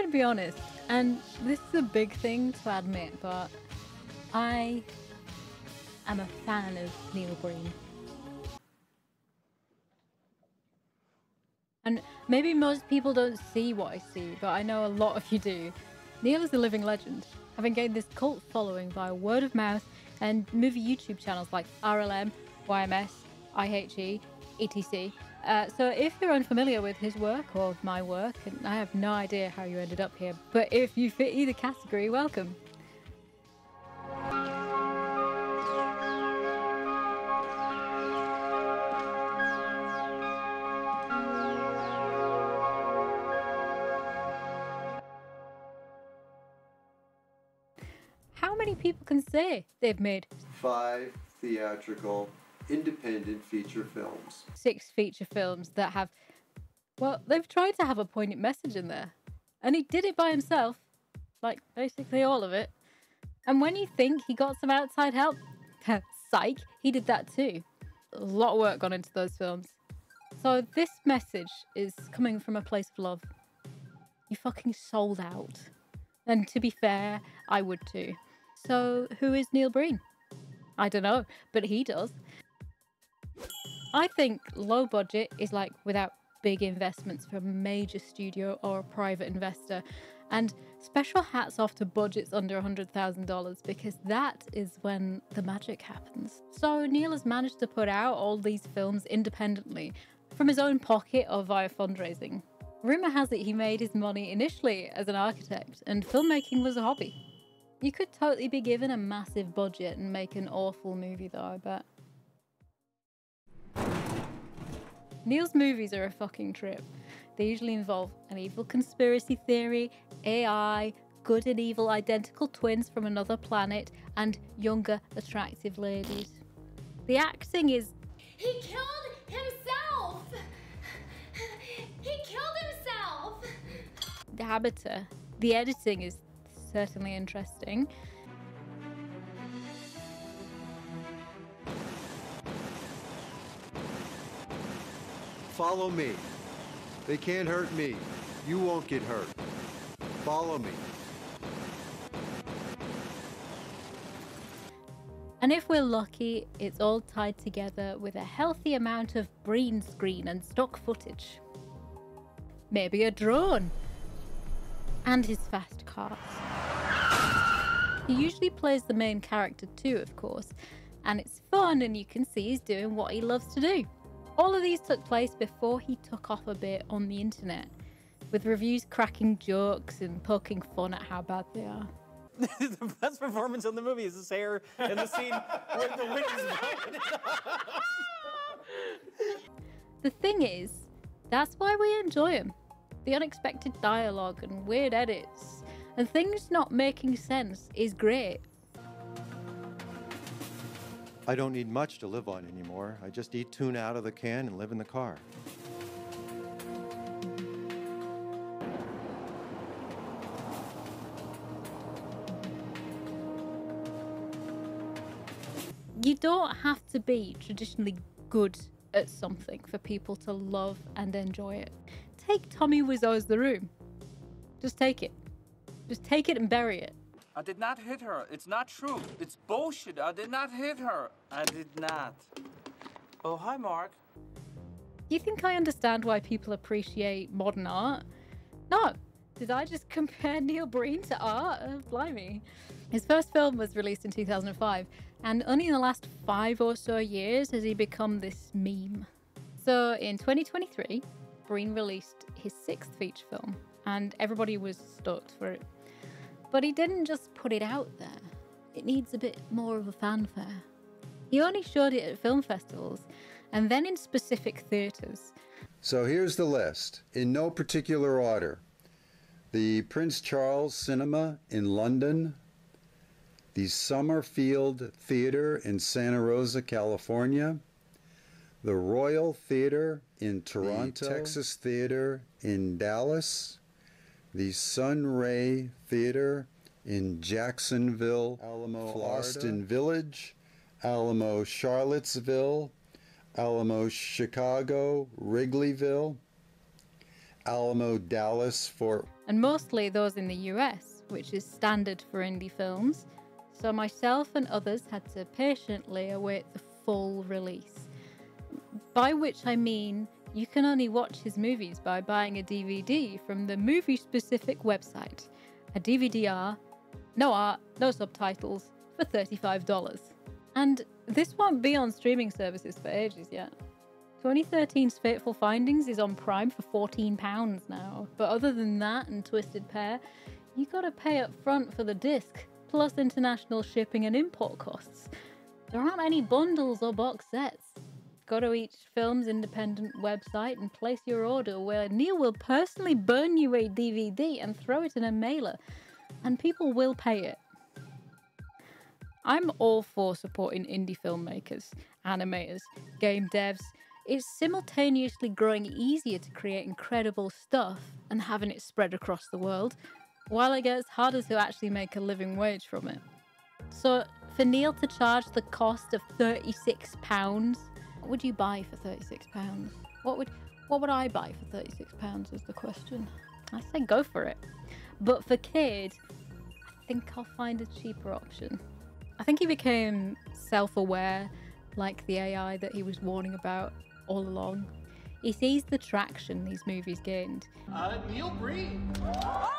going to be honest, and this is a big thing to admit, but I am a fan of Neil Breen. And maybe most people don't see what I see, but I know a lot of you do. Neil is a living legend, having gained this cult following via word of mouth and movie YouTube channels like RLM, YMS, IHE, etc. So if you're unfamiliar with his work or my work, and I have no idea how you ended up here, but if you fit either category, welcome. How many people can say they've made 5 theatrical independent feature films? 6 feature films that have, well, they've tried to have a poignant message in there. And he did it by himself. Like, basically all of it. And when you think he got some outside help, psych, he did that too. A lot of work gone into those films. So this message is coming from a place of love. You fucking sold out. And to be fair, I would too. So who is Neil Breen? I don't know, but he does. I think low budget is like without big investments from a major studio or a private investor. And special hats off to budgets under $100,000 because that is when the magic happens. So Neil has managed to put out all these films independently from his own pocket or via fundraising. Rumour has it he made his money initially as an architect and filmmaking was a hobby. You could totally be given a massive budget and make an awful movie though, I bet. Neil's movies are a fucking trip. They usually involve an evil conspiracy theory, AI, good and evil identical twins from another planet, and younger, attractive ladies. The acting is... He killed himself! He killed himself! the habiter. The editing is certainly interesting. Follow me. They can't hurt me. You won't get hurt. Follow me. And if we're lucky, it's all tied together with a healthy amount of green screen and stock footage. Maybe a drone. And his fast cars. He usually plays the main character too, of course, and it's fun and you can see he's doing what he loves to do. All of these took place before he took off a bit on the internet, with reviews cracking jokes and poking fun at how bad they are. The best performance in the movie is his hair in the scene where the wind is blowing. The thing is, that's why we enjoy him. The unexpected dialogue and weird edits, and things not making sense is great. I don't need much to live on anymore. I just eat tuna out of the can and live in the car. You don't have to be traditionally good at something for people to love and enjoy it. Take Tommy Wiseau's The Room. Just take it. Just take it and bury it. I did not hit her. It's not true. It's bullshit. I did not hit her. I did not. Oh, hi, Mark. You think I understand why people appreciate modern art? No. Did I just compare Neil Breen to art? Blimey. His first film was released in 2005, and only in the last 5 or so years has he become this meme. So in 2023, Breen released his 6th feature film, and everybody was stoked for it. But he didn't just put it out there. It needs a bit more of a fanfare. He only showed it at film festivals, and then in specific theatres. So here's the list, in no particular order. The Prince Charles Cinema in London, the Summerfield Theatre in Santa Rosa, California, the Royal Theatre in Toronto, the Texas Theatre in Dallas, the Sunray Theatre in Jacksonville, Alamo, Austin Village, Alamo, Charlottesville, Alamo, Chicago, Wrigleyville, Alamo, Dallas, Fort. And mostly those in the US, which is standard for indie films. So myself and others had to patiently await the full release. By which I mean you can only watch his movies by buying a DVD from the movie-specific website. A DVD-R, no art, no subtitles, for $35. And this won't be on streaming services for ages yet. 2013's Fateful Findings is on Prime for £14 now, but other than that and Twisted Pair, you gotta pay up front for the disc, plus international shipping and import costs. There aren't any bundles or box sets. Go to each film's independent website and place your order, where Neil will personally burn you a DVD and throw it in a mailer, and people will pay it. I'm all for supporting indie filmmakers, animators, game devs. It's simultaneously growing easier to create incredible stuff and having it spread across the world, while it gets harder to actually make a living wage from it. So for Neil to charge the cost of £36, what would you buy for £36? What would I buy for £36 is the question. I say go for it. But for Cade, I think I'll find a cheaper option. I think he became self-aware, like the AI that he was warning about all along. He sees the traction these movies gained. Neil Breen. Oh my God!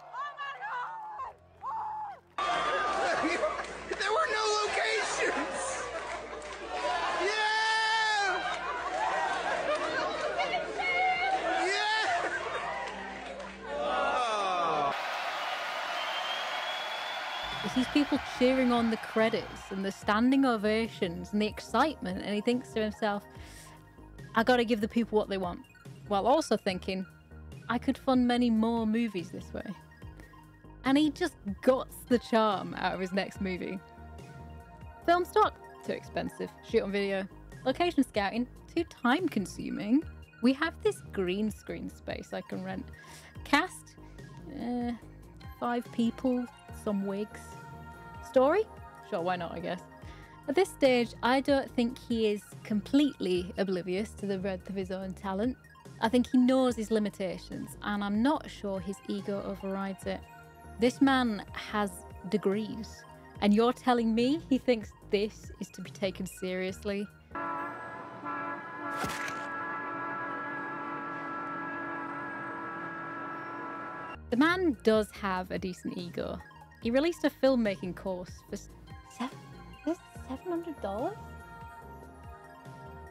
Oh my God! There were no locations. Yeah! Yeah! Oh. He sees people cheering on the credits and the standing ovations and the excitement, and he thinks to himself, I gotta give the people what they want, while also thinking, I could fund many more movies this way. And he just guts the charm out of his next movie. Film stock, too expensive. Shoot on video. Location scouting, too time consuming. We have this green screen space I can rent. Cast, 5 people, some wigs. Story? Sure, why not, I guess. At this stage, I don't think he is completely oblivious to the breadth of his own talent. I think he knows his limitations, and I'm not sure his ego overrides it. This man has degrees, and you're telling me he thinks this is to be taken seriously? The man does have a decent ego. He released a filmmaking course for $700?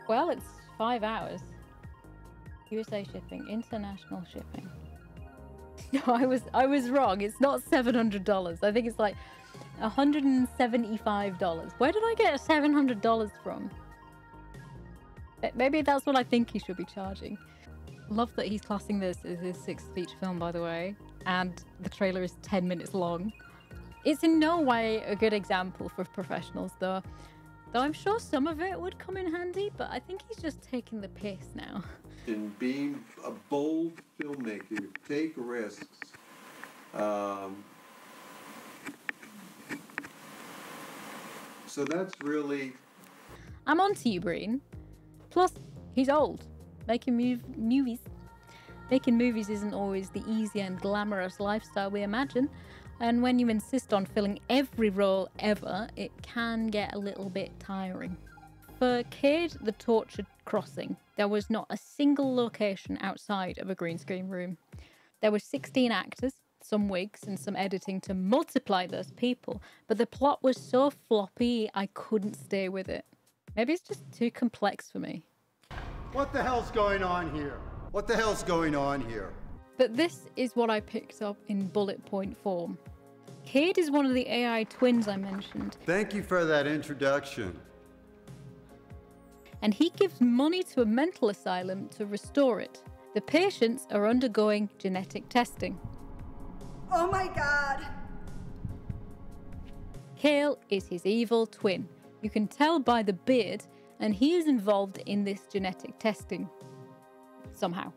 Well, it's 5 hours. USA shipping, international shipping. No, I was wrong. It's not $700. I think it's like $175. Where did I get $700 from? Maybe that's what I think he should be charging. Love that he's classing this as his 6th feature film, by the way, and the trailer is 10 minutes long. It's in no way a good example for professionals, though I'm sure some of it would come in handy, but I think he's just taking the piss now. In being a bold filmmaker, you take risks. So that's really... I'm on to you, Breen. Plus, he's old. Making movies isn't always the easy and glamorous lifestyle we imagine. And when you insist on filling every role ever, it can get a little bit tiring. For Cade, the Tortured Crossing, there was not a single location outside of a green screen room. There were 16 actors, some wigs and some editing to multiply those people, but the plot was so floppy I couldn't stay with it. Maybe it's just too complex for me. What the hell's going on here? What the hell's going on here? But this is what I picked up in bullet point form. Cade is one of the AI twins I mentioned. Thank you for that introduction. And he gives money to a mental asylum to restore it. The patients are undergoing genetic testing. Oh my God! Cale is his evil twin. You can tell by the beard, and he is involved in this genetic testing. Somehow.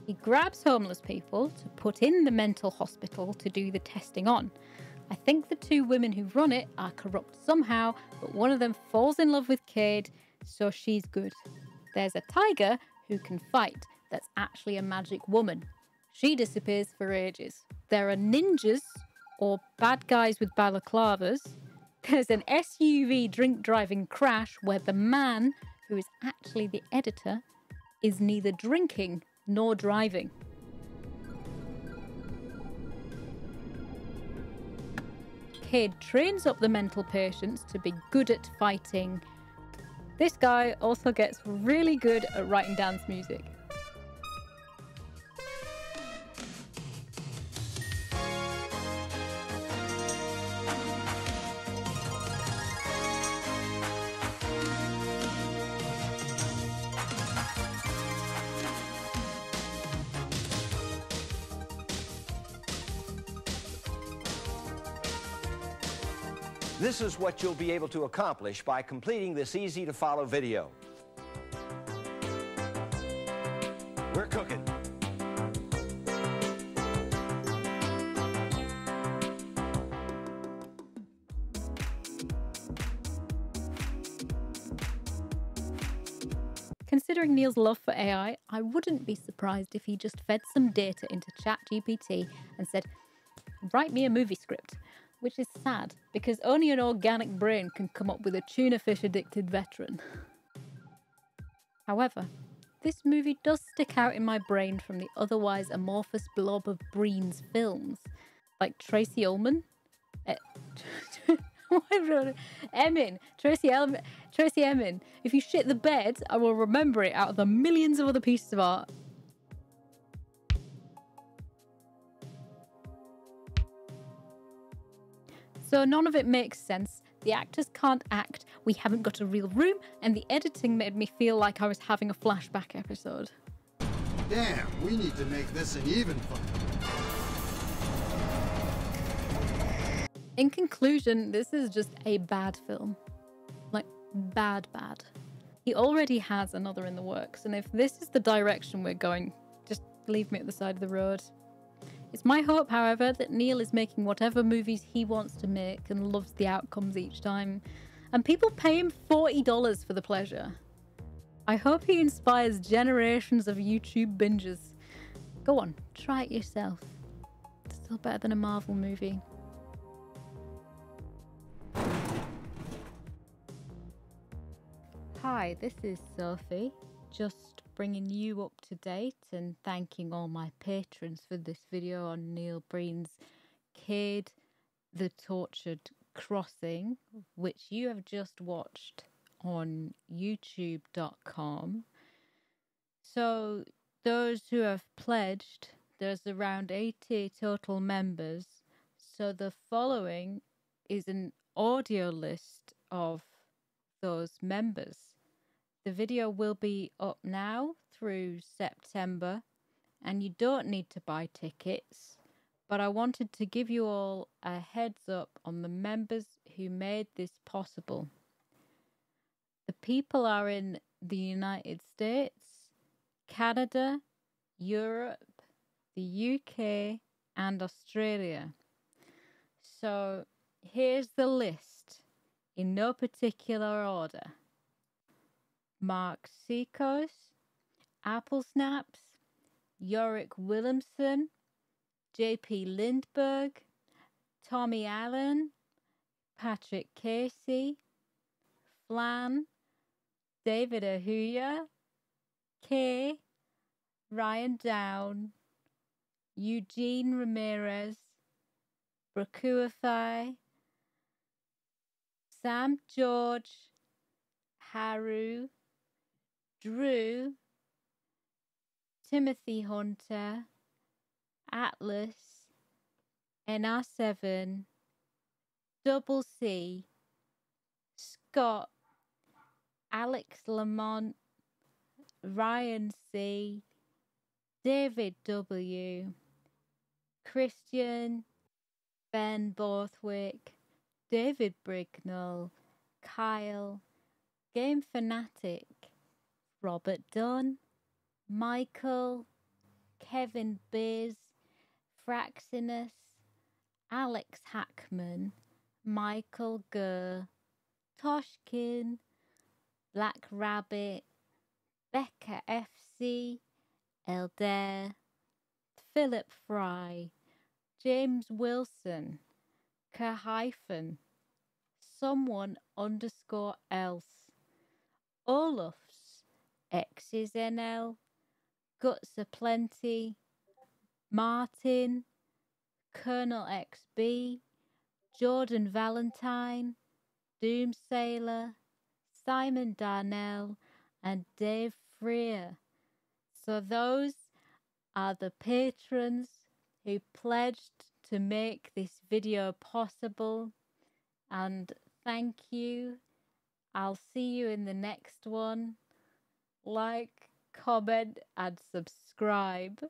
He grabs homeless people to put in the mental hospital to do the testing on. I think the 2 women who run it are corrupt somehow, but one of them falls in love with Cade, so she's good. There's a tiger who can fight. that's actually a magic woman. She disappears for ages. There are ninjas, or bad guys with balaclavas. There's an SUV drink driving crash where the man, who is actually the editor, is neither drinking nor driving. Cade trains up the mental patients to be good at fighting. This guy also gets really good at writing dance music. This is what you'll be able to accomplish by completing this easy-to-follow video. We're cooking. Considering Neil's love for AI, I wouldn't be surprised if he just fed some data into ChatGPT and said, write me a movie script. Which is sad, because only an organic brain can come up with a tuna fish addicted veteran. However, this movie does stick out in my brain from the otherwise amorphous blob of Breen's films, like Tracy Ullman. Tracy Emin. If you shit the bed, I will remember it out of the millions of other pieces of art. So none of it makes sense. The actors can't act, we haven't got a real room, and the editing made me feel like I was having a flashback episode. Damn, we need to make this an even fun. In conclusion, this is just a bad film. Like, bad. He already has another in the works, and if this is the direction we're going, just leave me at the side of the road. It's my hope, however, that Neil is making whatever movies he wants to make and loves the outcomes each time, and people pay him $40 for the pleasure. I hope he inspires generations of YouTube bingers. Go on, try it yourself. It's still better than a Marvel movie. Hi, this is Sophie, just bringing you up to date and thanking all my patrons for this video on Neil Breen's Cade, the Tortured Crossing, which you have just watched on youtube.com. So those who have pledged, there's around 80 total members, so the following is an audio list of those members. The video will be up now through September, and you don't need to buy tickets, but I wanted to give you all a heads up on the members who made this possible. The people are in the United States, Canada, Europe, the UK, and Australia. So here's the list in no particular order. Mark Seacos, Apple Snaps, Yorick Williamson, JP Lindbergh, Tommy Allen, Patrick Casey, Flan, David Ahuya, Kay, Ryan Down, Eugene Ramirez, Brakuafai, Sam George, Haru, Drew, Timothy Hunter, Atlas, NR7, Double C, Scott, Alex Lamont, Ryan C, David W, Christian, Ben Borthwick, David Brignall, Kyle, Game Fanatic, Robert Dunn, Michael, Kevin Biz, Fraxinus, Alex Hackman, Michael Gurr, Toshkin, Black Rabbit, Becca FC, Elder, Philip Fry, James Wilson, K-hyphen, someone underscore else, Olaf's, X's NL, Guts Aplenty, Martin, Colonel XB, Jordan Valentine, Doom Sailor, Simon Darnell, and Dave Freer. So those are the patrons who pledged to make this video possible. And thank you. I'll see you in the next one. Like, comment, and subscribe.